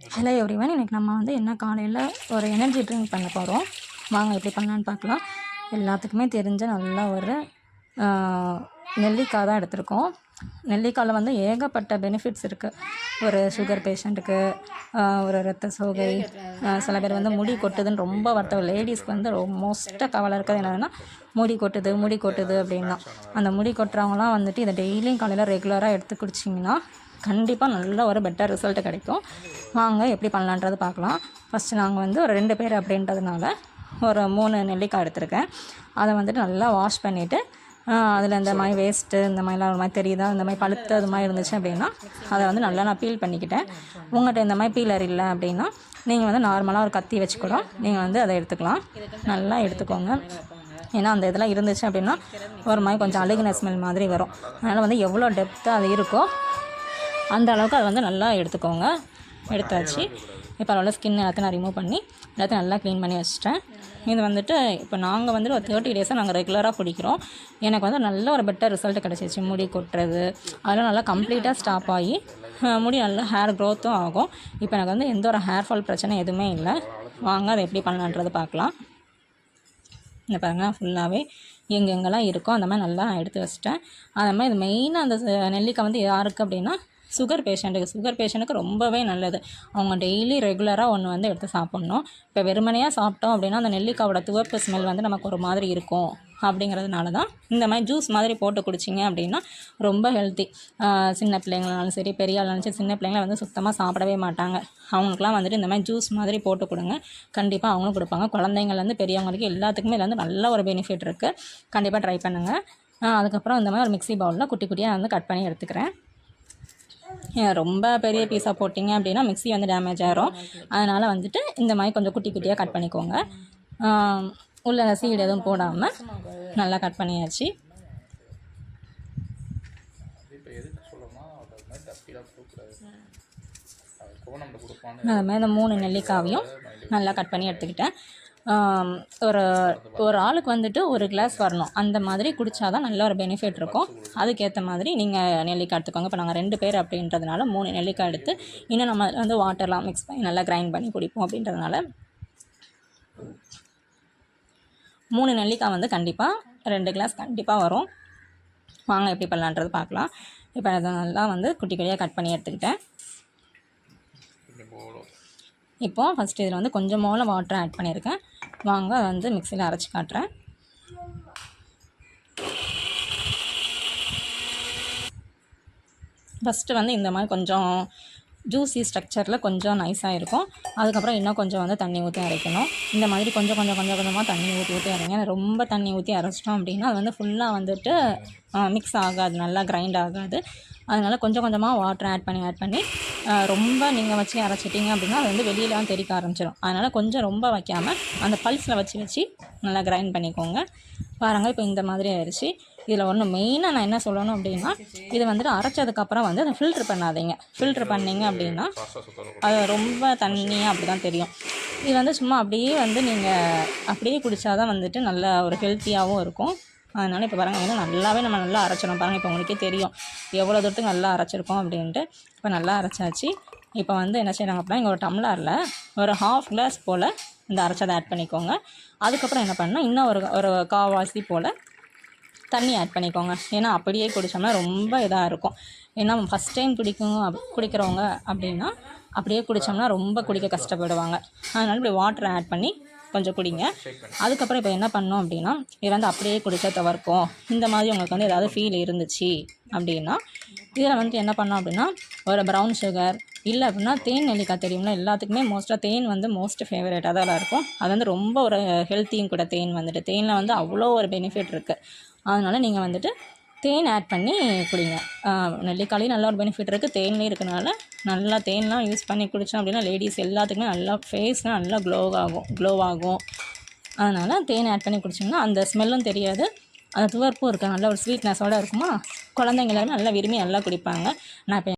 Hello everyone, இன்றைக்கி நம்ம வந்து என்ன காலையில் ஒரு எனர்ஜி ட்ரிங்க் பண்ண போகிறோம். வாங்க எப்படி பண்ணலான்னு பார்க்கலாம். எல்லாத்துக்குமே தெரிஞ்ச நல்ல ஒரு நெல்லிக்காய் தான் எடுத்திருக்கோம். நெல்லிக்காயில் வந்து ஏகப்பட்ட பெனிஃபிட்ஸ் இருக்குது. ஒரு சுகர் பேஷண்ட்டுக்கு, ஒரு இரத்த சோகை, சில பேர் வந்து முடி கொட்டுதுன்னு ரொம்ப வருத்தம். லேடிஸ்க்கு வந்து மோஸ்ட்டாக கவலை இருக்கிறது என்னதுன்னா முடி கொட்டுது அப்படின்னா, அந்த முடி கொட்டுறவங்களாம் வந்துட்டு இதை டெய்லியும் காலையில் ரெகுலராக எடுத்து குடிச்சிங்கன்னா கண்டிப்பாக நல்ல ஒரு பெட்டர் ரிசல்ட்டு கிடைக்கும். வாங்க எப்படி பண்ணலான்றது பார்க்கலாம். ஃபஸ்ட்டு நாங்கள் வந்து ஒரு 2 பேர் அப்படின்றதுனால ஒரு 3 நெல்லிக்காய் எடுத்திருக்கேன். அதை வந்துட்டு நல்லா வாஷ் பண்ணிவிட்டு அதில் இந்த மாதிரி வேஸ்ட்டு இந்த மாதிரிலாம் ஒரு மாதிரி தெரியுதா, இந்த மாதிரி பழுத்து அது மாதிரி இருந்துச்சு அப்படின்னா அதை வந்து நல்லா நான் பீல் பண்ணிக்கிட்டேன். உங்கள்கிட்ட இந்த மாதிரி பீலர் இல்லை அப்படின்னா நீங்கள் வந்து நார்மலாக ஒரு கத்தி வச்சு கூட நீங்கள் வந்து அதை எடுத்துக்கலாம். நல்லா எடுத்துக்கோங்க. ஏன்னா அந்த இதெல்லாம் இருந்துச்சு அப்படின்னா ஒரு மாதிரி கொஞ்சம் அழுகின ஸ்மெல் மாதிரி வரும். அதனால் வந்து எவ்வளோ டெப்த்தாக அது இருக்கோ அந்த அளவுக்கு அதை வந்து நல்லா எடுத்துக்கோங்க. எடுத்தாச்சு. இப்போ அதோட ஸ்கின் எல்லாத்தையும் நான் ரிமூவ் பண்ணி எல்லாத்தையும் நல்லா க்ளீன் பண்ணி வச்சுட்டேன். இது வந்துட்டு இப்போ நாங்கள் வந்து ஒரு 30 டேஸாக நாங்கள் ரெகுலராக குடிக்கிறோம். எனக்கு வந்து நல்ல ஒரு பெட்டர் ரிசல்ட் கிடச்சிச்சு. முடி கொட்டுறது அதெல்லாம் நல்லா கம்ப்ளீட்டாக ஸ்டாப் ஆகி முடி நல்லா ஹேர் க்ரோத்தும் ஆகும். இப்போ எனக்கு வந்து எந்த ஒரு ஹேர் ஃபால் பிரச்சனை எதுவுமே இல்லை. வாங்க அதை எப்படி பண்ணலான்றது பார்க்கலாம். இந்த பாருங்கள், ஃபுல்லாகவே எங்கெங்கெல்லாம் இருக்கோ அந்த மாதிரி நல்லா எடுத்து வச்சுட்டேன். அது மாதிரி இது மெயினாக அந்த நெல்லிக்காய் வந்து யாருக்கு அப்படின்னா சுகர் பேஷண்ட்டுக்கு ரொம்பவே நல்லது. அவங்க டெய்லி ரெகுலராக ஒன்று வந்து எடுத்து சாப்பிட்ணும். இப்போ வெறுமனையாக சாப்பிட்டோம் அப்படின்னா அந்த நெல்லிக்காவோட துவர்ப்பு ஸ்மெல் வந்து நமக்கு ஒரு மாதிரி இருக்கும். அப்படிங்கிறதுனால தான் இந்த மாதிரி ஜூஸ் மாதிரி போட்டு குடிச்சிங்க அப்படின்னா ரொம்ப ஹெல்த்தி. சின்ன பிள்ளைங்களாலும் சரி, பெரிய ஆளாலும் சரி, சின்ன பிள்ளைங்கள வந்து சுத்தமாக சாப்பிடவே மாட்டாங்க. அவங்களுக்குலாம் வந்துட்டு இந்த மாதிரி ஜூஸ் மாதிரி போட்டு கொடுங்க. கண்டிப்பாக அவங்களும் கொடுப்பாங்க. குழந்தைங்கள்லேருந்து பெரியவங்களுக்கு எல்லாத்துக்குமே இதில் வந்து நல்ல ஒரு பெனிஃபிட் இருக்குது. கண்டிப்பாக ட்ரை பண்ணுங்கள். அதுக்கப்புறம் இந்த மாதிரி ஒரு மிக்ஸி பவுலில் குட்டி குட்டியாக வந்து கட் பண்ணி எடுத்துக்கிறேன். ரொம்ப பெரிய பீஸாக போட்டிங்க அப்படின்னா மிக்ஸி வந்து டேமேஜ் ஆகிரும். அதனால் வந்துட்டு இந்த மாதிரி கொஞ்சம் குட்டி குட்டியாக கட் பண்ணிக்கோங்க. உள்ள சீடு எதுவும் போடாமல் நல்லா கட் பண்ணியாச்சு. அது மாதிரி இந்த 3 நெல்லிக்காவையும் நல்லா கட் பண்ணி எடுத்துக்கிட்டேன். ஒரு ஆளுக்கு வந்துட்டு 1 கிளாஸ் வரணும். அந்த மாதிரி குடித்தாதான் நல்ல ஒரு பெனிஃபிட் இருக்கும். அதுக்கேற்ற மாதிரி நீங்கள் நெல்லிக்காய் எடுத்துக்கோங்க. இப்போ நாங்கள் 2 பேர் அப்படின்றதுனால 3 நெல்லிக்காய் எடுத்து இன்னும் நம்ம வந்து வாட்டர்லாம் மிக்ஸ் பண்ணி நல்லா கிரைண்ட் பண்ணி குடிப்போம். அப்படின்றதுனால 3 நெல்லிக்காய் வந்து கண்டிப்பாக 2 கிளாஸ் கண்டிப்பாக வரும். வாங்க எப்படி பண்ணலான்றது பார்க்கலாம். இப்போ அதை நல்லா வந்து குட்டி குட்டியாக கட் பண்ணி எடுத்துக்கிட்டேன். இப்போது ஃபஸ்ட்டு இதில் வந்து கொஞ்சமாக வாட்டர் ஆட் பண்ணியிருக்கேன். வாங்க அதை வந்து மிக்சியில் அரைச்சி காட்டுறேன். ஃபஸ்ட்டு வந்து இந்த மாதிரி கொஞ்சம் ஜூஸி ஸ்ட்ரக்சரில் கொஞ்சம் நைஸாக இருக்கும். அதுக்கப்புறம் இன்னும் கொஞ்சம் வந்து தண்ணி ஊற்றி அரைக்கணும். இந்த மாதிரி கொஞ்சமாக தண்ணி ஊற்றி அரைங்க. ரொம்ப தண்ணி ஊற்றி அரைச்சிட்டோம் அப்படின்னா அது வந்து ஃபுல்லாக வந்துட்டு மிக்ஸ் ஆகாது, நல்லா கிரைண்ட் ஆகாது. அதனால் கொஞ்சமாக வாட்டர் ஆட் பண்ணி ரொம்ப நீங்கள் வச்சு அரைச்சிட்டிங்க அப்படின்னா அது வந்து வெளியிலாம் தெறிக்க ஆரம்பிச்சிடும். அதனால் கொஞ்சம் ரொம்ப வைக்காமல் அந்த பல்ஸில் வச்சு நல்லா கிரைண்ட் பண்ணிக்கோங்க. பாருங்கள், இப்போ இந்த மாதிரி ஆயிடுச்சு. இதில் ஒன்று மெயினாக நான் என்ன சொல்லணும் அப்படின்னா, இது வந்துட்டு அரைச்சதுக்கப்புறம் வந்து அதை ஃபில்ட்ரு பண்ணாதீங்க. ஃபில்ட்ரு பண்ணிங்க அப்படின்னா அது ரொம்ப தண்ணியாக அப்படி தான் தெரியும். இது வந்து சும்மா அப்படியே வந்து நீங்கள் அப்படியே குடித்தா தான் வந்துட்டு நல்ல ஒரு ஹெல்த்தியாகவும் இருக்கும். அதனால் இப்போ பாருங்கள், ஏன்னா நல்லாவே நம்ம நல்லா அரைச்சிடும். பாருங்கள், இப்போ உங்களுக்கே தெரியும் எவ்வளோ தூரத்துக்கு நல்லா அரைச்சிருக்கோம் அப்படின்ட்டு. இப்போ நல்லா அரைச்சாச்சு. இப்போ வந்து என்ன செய்கிறாங்க அப்படின்னா, இங்கே ஒரு டம்ளரில் ஒரு 1/2 கிளாஸ் போல் இந்த அரைச்சதை ஆட் பண்ணிக்கோங்க. அதுக்கப்புறம் என்ன பண்ணால் இன்னும் ஒரு கால்வாசி போல் தண்ணி ஆட் பண்ணிக்கோங்க. ஏன்னா அப்படியே குடித்தோம்னா ரொம்ப இதாக இருக்கும். ஏன்னா ஃபஸ்ட் டைம் குடிக்கிறவங்க அப்படின்னா அப்படியே குடித்தோம்னா ரொம்ப குடிக்க கஷ்டப்படுவாங்க. அதனால் இப்படி வாட்டரை ஆட் பண்ணி கொஞ்சம் குடிங்க. அதுக்கப்புறம் இப்போ என்ன பண்ணோம் அப்படின்னா, இது வந்து அப்படியே குடிக்க தவிர்க்கும். இந்த மாதிரி உங்களுக்கு வந்து ஏதாவது ஃபீல் இருந்துச்சு அப்படின்னா இதில் வந்து என்ன பண்ணோம் அப்படின்னா, ஒரு ப்ரௌன் சுகர் இல்லை அப்படின்னா தேன் நெல்லிக்காய் தெரியும்னா எல்லாத்துக்குமே மோஸ்ட்டாக தேன் வந்து மோஸ்ட் ஃபேவரேட்டாக தான் இருக்கும். அது வந்து ரொம்ப ஒரு ஹெல்த்தியும் கூட. தேன் வந்துட்டு தேனில் வந்து அவ்வளோ ஒரு பெனிஃபிட் இருக்குது. அதனால் நீங்கள் வந்துட்டு தேன் ஆட் பண்ணி குடிங்க. நெல்லிக்காயிலையும் நல்ல ஒரு பெனிஃபிட் இருக்குது, தேன்லேயும் இருக்கனால நல்லா தேன்லாம் யூஸ் பண்ணி குடித்தோம் அப்படின்னா லேடிஸ் எல்லாத்துக்குமே நல்லா ஃபேஸ்னால் நல்லா க்ளோ ஆகும். அதனால் தேன் ஆட் பண்ணி குடிச்சிங்கன்னா அந்த ஸ்மெல்லும் தெரியாது, அந்த துவர்ப்பும் இருக்குது, நல்ல ஒரு ஸ்வீட்னஸோடு இருக்குமா. குழந்தைங்க எல்லாருமே நல்லா விரும்பி நல்லா குடிப்பாங்க. நான் இப்போ